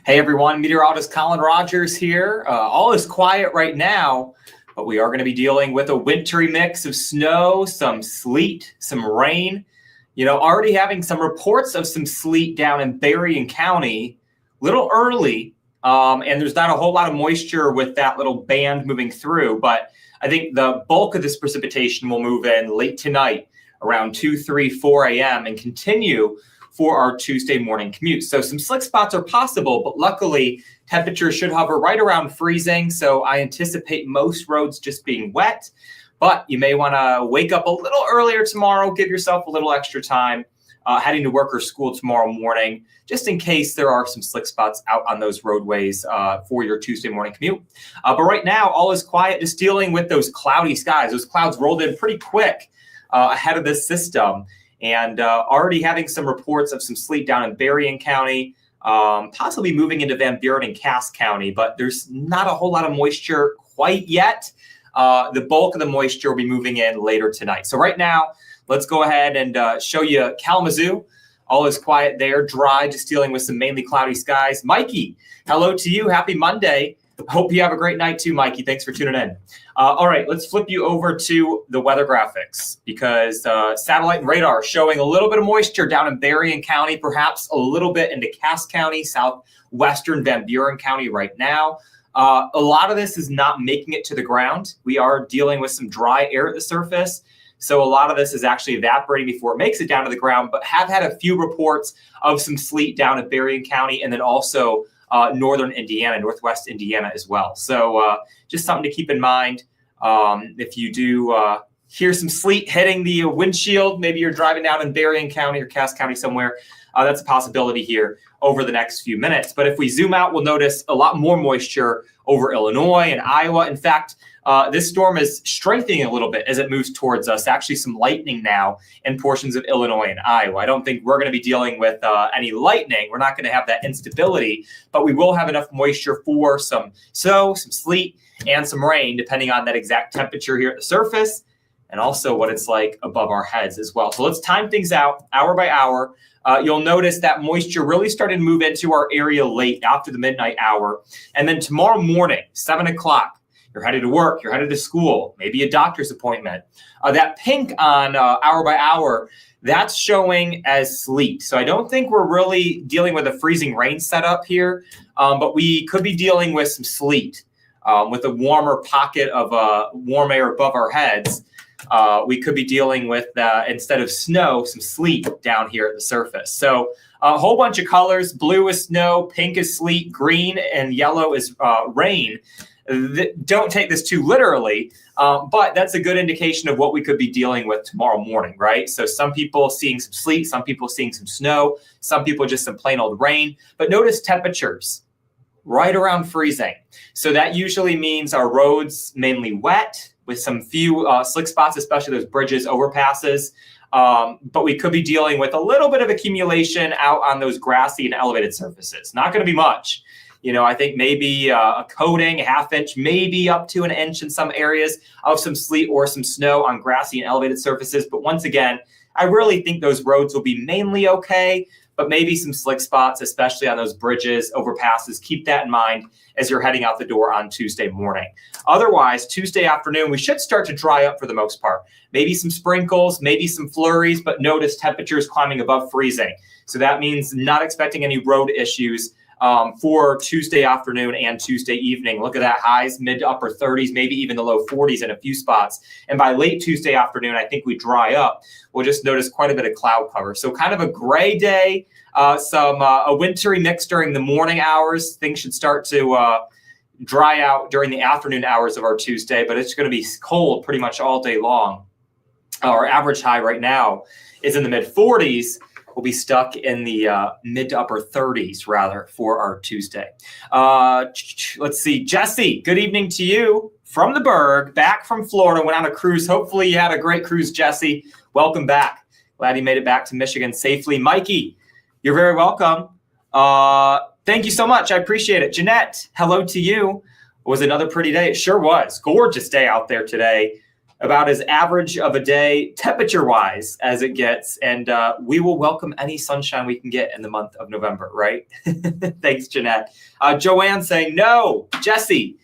Hey everyone, Meteorologist Collin Rogers here. All is quiet right now, but we are going to be dealing with a wintry mix of snow, some sleet, some rain. Already having some reports of some sleet down in Berrien County, little early, and there's not a whole lot of moisture with that little band moving through, but I think the bulk of this precipitation will move in late tonight around 2, 3, 4 a.m. and continue for our Tuesday morning commute. So some slick spots are possible, but luckily temperatures should hover right around freezing. So I anticipate most roads just being wet, but you may want to wake up a little earlier tomorrow, give yourself a little extra time heading to work or school tomorrow morning, just in case there are some slick spots out on those roadways for your Tuesday morning commute. But right now, all is quiet, just dealing with those cloudy skies. Those clouds rolled in pretty quick ahead of this system. And already having some reports of some sleet down in Berrien County, possibly moving into Van Buren and Cass County, but there's not a whole lot of moisture quite yet. The bulk of the moisture will be moving in later tonight. So right now, let's go ahead and show you Kalamazoo. All is quiet there, dry, just dealing with some mainly cloudy skies. Mikey, hello to you. Happy Monday. Hope you have a great night too, Mikey. Thanks for tuning in. All right, let's flip you over to the weather graphics because satellite and radar showing a little bit of moisture down in Berrien County, perhaps a little bit into Cass County, southwestern Van Buren County right now. A lot of this is not making it to the ground. We are dealing with some dry air at the surface. So a lot of this is actually evaporating before it makes it down to the ground, but have had a few reports of some sleet down at Berrien County and then also northern Indiana, northwest Indiana as well. So just something to keep in mind. If you do hear some sleet hitting the windshield, maybe you're driving down in Berrien County or Cass County somewhere, that's a possibility here over the next few minutes. But if we zoom out, we'll notice a lot more moisture over Illinois and Iowa. In fact, this storm is strengthening a little bit as it moves towards us. Actually, some lightning now in portions of Illinois and Iowa. I don't think we're going to be dealing with any lightning. We're not going to have that instability, but we will have enough moisture for some snow, some sleet, and some rain, depending on that exact temperature here at the surface and also what it's like above our heads as well. So let's time things out hour by hour. You'll notice that moisture really started to move into our area late after the midnight hour. And then tomorrow morning, 7 o'clock, you're headed to work, you're headed to school, maybe a doctor's appointment. That pink on hour by hour, that's showing as sleet. So I don't think we're really dealing with a freezing rain setup here, but we could be dealing with some sleet with a warmer pocket of warm air above our heads. We could be dealing with, instead of snow, some sleet down here at the surface. So a whole bunch of colors. Blue is snow, pink is sleet, green and yellow is rain. Don't take this too literally, but that's a good indication of what we could be dealing with tomorrow morning, right? So some people seeing some sleet, some people seeing some snow, some people just some plain old rain. But notice temperatures right around freezing. So that usually means our roads mainly wet, with some few slick spots, especially those bridges, overpasses. But we could be dealing with a little bit of accumulation out on those grassy and elevated surfaces. Not going to be much. I think maybe a coating, a half inch, maybe up to an inch in some areas of some sleet or some snow on grassy and elevated surfaces. But once again, I really think those roads will be mainly okay, but maybe some slick spots, especially on those bridges, overpasses. Keep that in mind as you're heading out the door on Tuesday morning. Otherwise, Tuesday afternoon, we should start to dry up for the most part. Maybe some sprinkles, maybe some flurries, but notice temperatures climbing above freezing. So that means not expecting any road issues for Tuesday afternoon and Tuesday evening. Look at that, highs mid to upper 30s, maybe even the low 40s in a few spots. And by late Tuesday afternoon, I think we dry up. We'll just notice quite a bit of cloud cover. So kind of a gray day, a wintry mix during the morning hours. Things should start to dry out during the afternoon hours of our Tuesday, but it's going to be cold pretty much all day long. Our average high right now is in the mid 40s. We'll be stuck in the mid to upper 30s rather for our Tuesday. Let's see, Jesse, good evening to you from the Berg, back from Florida, went on a cruise. Hopefully you had a great cruise, Jesse. Welcome back. Glad you made it back to Michigan safely. Mikey, you're very welcome. Thank you so much. I appreciate it. Jeanette, hello to you. It was another pretty day. It sure was. Gorgeous day out there today. about as average of a day temperature-wise as it gets, and we will welcome any sunshine we can get in the month of November, right? Thanks, Jeanette. Joanne saying, no, Jesse.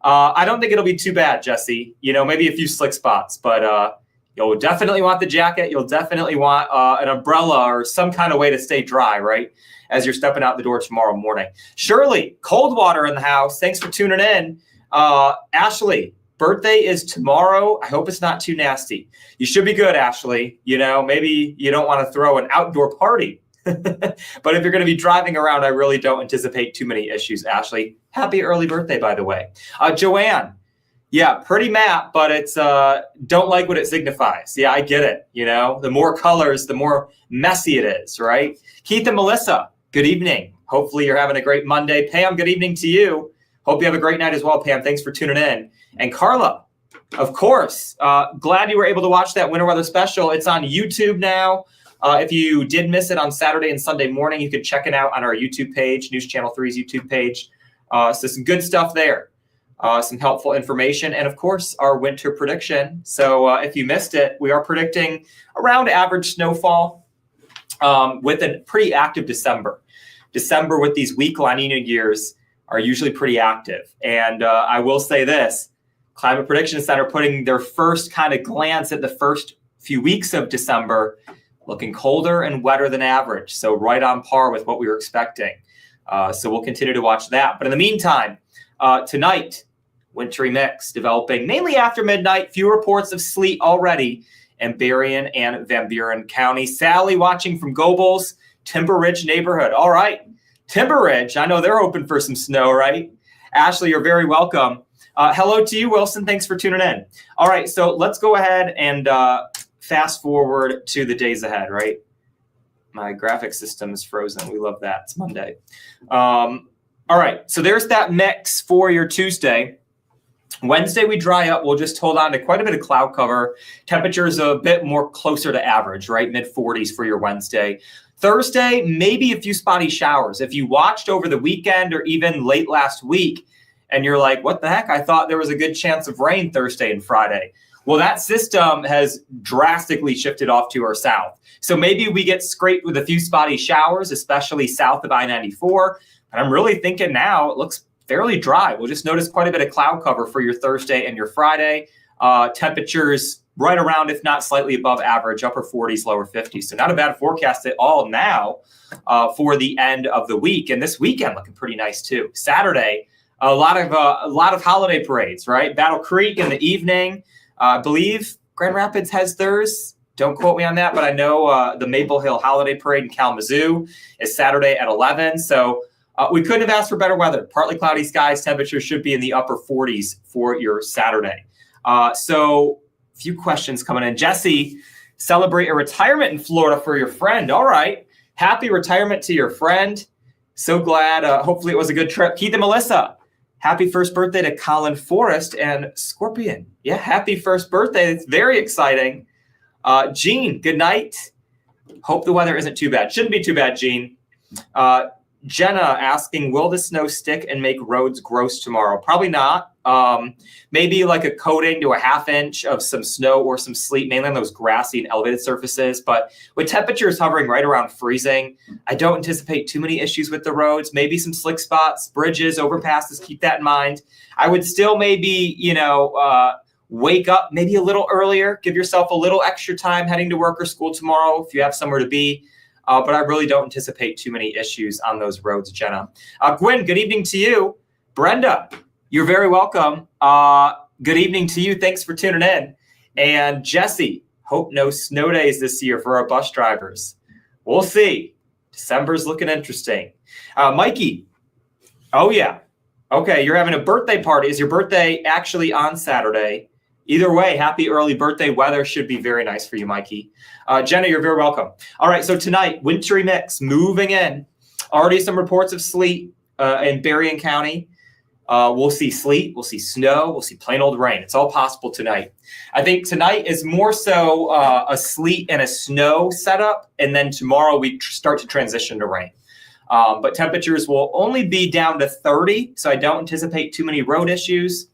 I don't think it'll be too bad, Jesse. Maybe a few slick spots, but you'll definitely want the jacket. You'll definitely want an umbrella or some kind of way to stay dry, right, as you're stepping out the door tomorrow morning. Shirley, cold water in the house. Thanks for tuning in. Ashley, birthday is tomorrow. I hope it's not too nasty. You should be good, Ashley. Maybe you don't want to throw an outdoor party. But if you're going to be driving around, I really don't anticipate too many issues, Ashley. Happy early birthday, by the way. Joanne, yeah, pretty map, but it's don't like what it signifies. Yeah, I get it. The more colors, the more messy it is, right? Keith and Melissa, good evening. Hopefully you're having a great Monday. Pam, good evening to you. Hope you have a great night as well, Pam. Thanks for tuning in. And Carla, of course, glad you were able to watch that winter weather special. It's on YouTube now. If you did miss it on Saturday and Sunday morning, you can check it out on our YouTube page, News Channel 3's YouTube page. So some good stuff there, some helpful information, and of course, our winter prediction. So if you missed it, we are predicting around average snowfall with a pretty active December. December with these weak La Nina years are usually pretty active. And I will say this, Climate Prediction Center putting their first kind of glance at the first few weeks of December, looking colder and wetter than average. So right on par with what we were expecting. So we'll continue to watch that. But in the meantime, tonight, wintry mix developing mainly after midnight. Few reports of sleet already in Berrien and Van Buren County. Sally watching from Gobles, Timber Ridge neighborhood. All right, Timber Ridge. I know they're hoping for some snow, right? Ashley, you're very welcome. Hello to you, Wilson. Thanks for tuning in. All right, so let's go ahead and fast forward to the days ahead, right? My graphic system is frozen. We love that. It's Monday. All right, so there's that mix for your Tuesday. Wednesday, we dry up. We'll just hold on to quite a bit of cloud cover. Temperatures a bit more closer to average, right? Mid-40s for your Wednesday. Thursday, maybe a few spotty showers. If you watched over the weekend or even late last week and you're like, what the heck? I thought there was a good chance of rain Thursday and Friday. Well, that system has drastically shifted off to our south. So maybe we get scraped with a few spotty showers, especially south of I-94. But I'm really thinking now it looks fairly dry. We'll just notice quite a bit of cloud cover for your Thursday and your Friday. Temperatures right around, if not slightly above average, upper 40s, lower 50s. So not a bad forecast at all now for the end of the week. And this weekend looking pretty nice too. Saturday, a lot of holiday parades, right? Battle Creek in the evening. I believe Grand Rapids has theirs. Don't quote me on that, but I know the Maple Hill Holiday Parade in Kalamazoo is Saturday at 11. So we couldn't have asked for better weather. Partly cloudy skies, temperatures should be in the upper 40s for your Saturday. So a few questions coming in. Jesse, celebrate a retirement in Florida for your friend. All right. Happy retirement to your friend. So glad. Hopefully it was a good trip. Keith and Melissa, happy first birthday to Colin Forrest and Scorpion. Yeah, happy first birthday. It's very exciting. Jean, good night. Hope the weather isn't too bad. Shouldn't be too bad, Jean. Jenna asking, will the snow stick and make roads gross tomorrow? Probably not. Maybe like a coating to a half inch of some snow or some sleet, mainly on those grassy and elevated surfaces. But with temperatures hovering right around freezing, I don't anticipate too many issues with the roads. Maybe some slick spots, bridges, overpasses, keep that in mind. I would still maybe, wake up maybe a little earlier, give yourself a little extra time heading to work or school tomorrow if you have somewhere to be. But I really don't anticipate too many issues on those roads, Jenna. Gwen, good evening to you. Brenda, you're very welcome. Good evening to you. Thanks for tuning in. And Jesse, hope no snow days this year for our bus drivers. We'll see. December's looking interesting. Mikey, oh yeah. Okay, you're having a birthday party. Is your birthday actually on Saturday? Either way, happy early birthday. Weather should be very nice for you, Mikey. Jenna, you're very welcome. All right, so tonight, wintry mix moving in. Already some reports of sleet in Berrien County. We'll see sleet, we'll see snow, we'll see plain old rain. It's all possible tonight. I think tonight is more so a sleet and a snow setup, and then tomorrow we start to transition to rain. But temperatures will only be down to 30, so I don't anticipate too many road issues.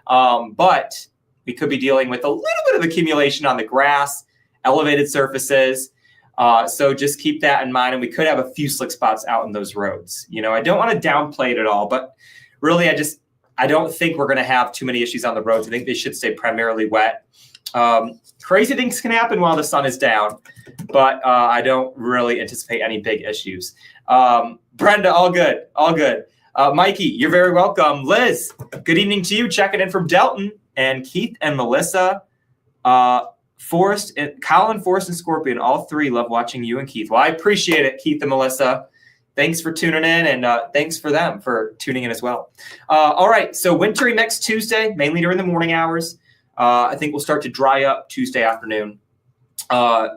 But we could be dealing with a little bit of accumulation on the grass, elevated surfaces. So just keep that in mind. And we could have a few slick spots out in those roads. I don't want to downplay it at all, but really, I don't think we're going to have too many issues on the roads. I think they should stay primarily wet. Crazy things can happen while the sun is down, but I don't really anticipate any big issues. Brenda, all good. Mikey, you're very welcome. Liz, good evening to you. Checking in from Delton. And Keith and Melissa, Colin, Forrest, and Scorpion, all three love watching you and Keith. Well, I appreciate it, Keith and Melissa. Thanks for tuning in, and thanks for them for tuning in as well. All right, so wintry mix Tuesday, mainly during the morning hours. I think we'll start to dry up Tuesday afternoon.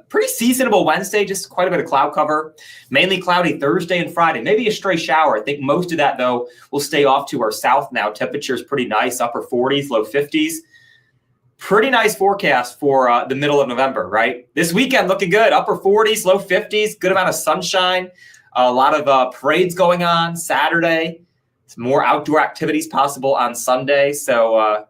Pretty seasonable Wednesday, just quite a bit of cloud cover. Mainly cloudy Thursday and Friday, maybe a stray shower. I think most of that, though, will stay off to our south now. Temperatures pretty nice, upper 40s, low 50s. Pretty nice forecast for the middle of November, right? This weekend looking good, upper 40s, low 50s, good amount of sunshine. A lot of parades going on Saturday. Some more outdoor activities possible on Sunday. So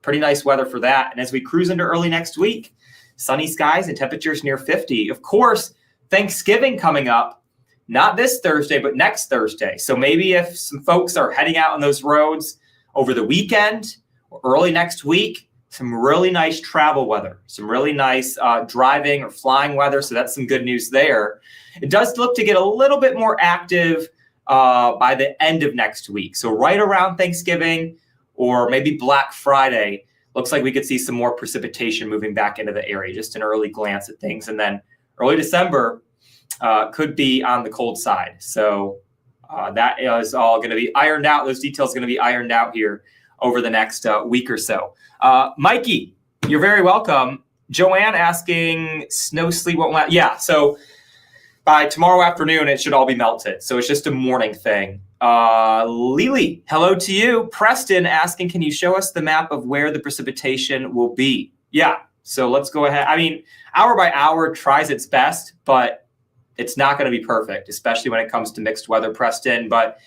pretty nice weather for that. And as we cruise into early next week, sunny skies and temperatures near 50. Of course, Thanksgiving coming up, not this Thursday, but next Thursday. So maybe if some folks are heading out on those roads over the weekend or early next week, some really nice travel weather, some really nice driving or flying weather. So that's some good news there. It does look to get a little bit more active by the end of next week. So right around Thanksgiving or maybe Black Friday, looks like we could see some more precipitation moving back into the area, just an early glance at things. And then early December could be on the cold side. So that is all going to be ironed out. Those details are going to be ironed out here over the next week or so. Mikey, you're very welcome. Joanne asking, snow, sleet won't last. Yeah, so by tomorrow afternoon, it should all be melted. So it's just a morning thing. Lily, hello to you. Preston asking, can you show us the map of where the precipitation will be? Yeah, so let's go ahead. I mean, hour by hour tries its best, but it's not going to be perfect, especially when it comes to mixed weather, Preston. But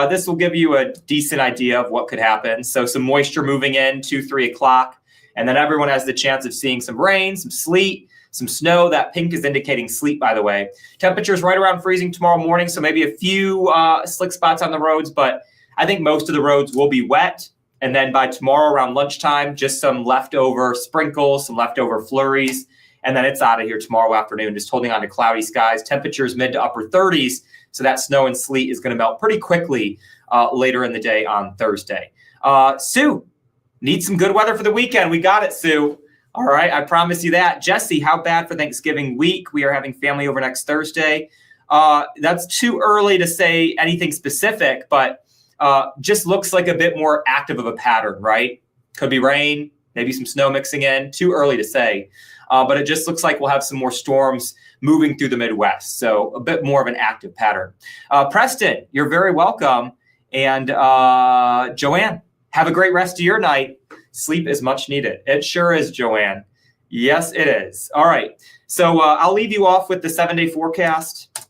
this will give you a decent idea of what could happen. So some moisture moving in 2-3 o'clock, and then everyone has the chance of seeing some rain, some sleet, some snow. That pink is indicating sleet, by the way. Temperatures right around freezing tomorrow morning, so maybe a few slick spots on the roads, but I think most of the roads will be wet. And then by tomorrow around lunchtime, just some leftover sprinkles, some leftover flurries, and then it's out of here tomorrow afternoon, just holding on to cloudy skies. Temperatures mid to upper 30s, so that snow and sleet is going to melt pretty quickly later in the day on Thursday. Sue, need some good weather for the weekend. We got it, Sue. All right, I promise you that. Jesse, how bad for Thanksgiving week? We are having family over next Thursday. That's too early to say anything specific, but just looks like a bit more active of a pattern, right? Could be rain, maybe some snow mixing in. Too early to say. But it just looks like we'll have some more storms moving through the Midwest. So a bit more of an active pattern. Preston, you're very welcome. And Joanne, have a great rest of your night. Sleep is much needed. It sure is, Joanne. Yes, it is. All right. So I'll leave you off with the 7-day forecast.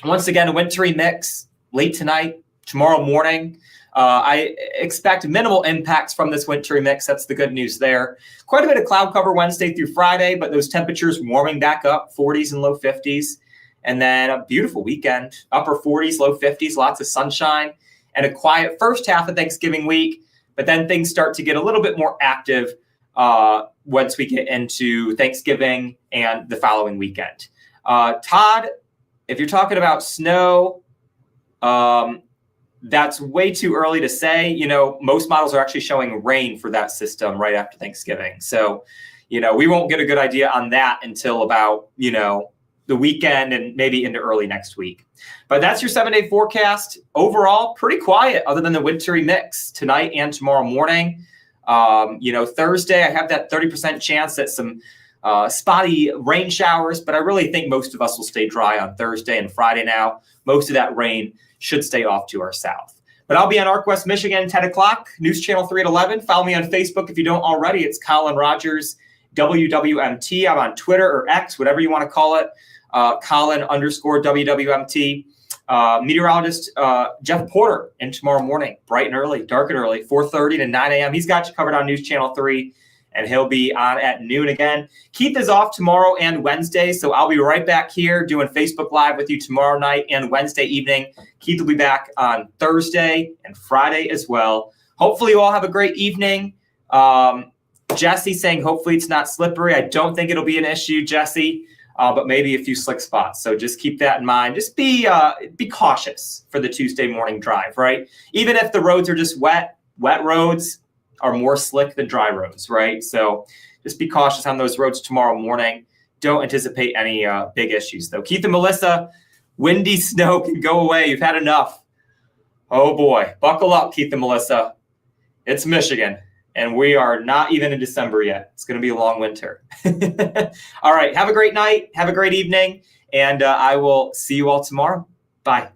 Once again, a wintry mix late tonight, tomorrow morning. I expect minimal impacts from this wintry mix. That's the good news there. Quite a bit of cloud cover Wednesday through Friday, but those temperatures warming back up, 40s and low 50s. And then a beautiful weekend, upper 40s, low 50s, lots of sunshine, and a quiet first half of Thanksgiving week. But then things start to get a little bit more active once we get into Thanksgiving and the following weekend. Todd, if you're talking about snow, that's way too early to say. You know, most models are actually showing rain for that system right after Thanksgiving. So, you know, we won't get a good idea on that until about, you know, the weekend and maybe into early next week. But that's your 7-day forecast. Overall, pretty quiet other than the wintry mix tonight and tomorrow morning. You know, Thursday, I have that 30% chance at some spotty rain showers, but I really think most of us will stay dry on Thursday and Friday now. Most of that rain should stay off to our south. But I'll be on ArcWest, Michigan, 10 o'clock, News Channel 3 at 11. Follow me on Facebook if you don't already. It's Collin Rogers, WWMT. I'm on Twitter or X, whatever you want to call it. Collin_WWMT. Meteorologist Jeff Porter in tomorrow morning, bright and early, dark and early, 4:30 to 9 a.m. He's got you covered on News Channel 3 and he'll be on at noon again. Keith is off tomorrow and Wednesday, so I'll be right back here doing Facebook Live with you tomorrow night and Wednesday evening. Keith will be back on Thursday and Friday as well. Hopefully you all have a great evening. Jesse saying hopefully it's not slippery. I don't think it'll be an issue, Jesse, but maybe a few slick spots. So just keep that in mind. Just be cautious for the Tuesday morning drive, right? Even if the roads are just wet roads are more slick than dry roads, right? So just be cautious on those roads tomorrow morning. Don't anticipate any big issues, though. Keith and Melissa, windy snow can go away. You've had enough. Oh, boy. Buckle up, Keith and Melissa. It's Michigan, and we are not even in December yet. It's going to be a long winter. All right. Have a great night. Have a great evening, and I will see you all tomorrow. Bye.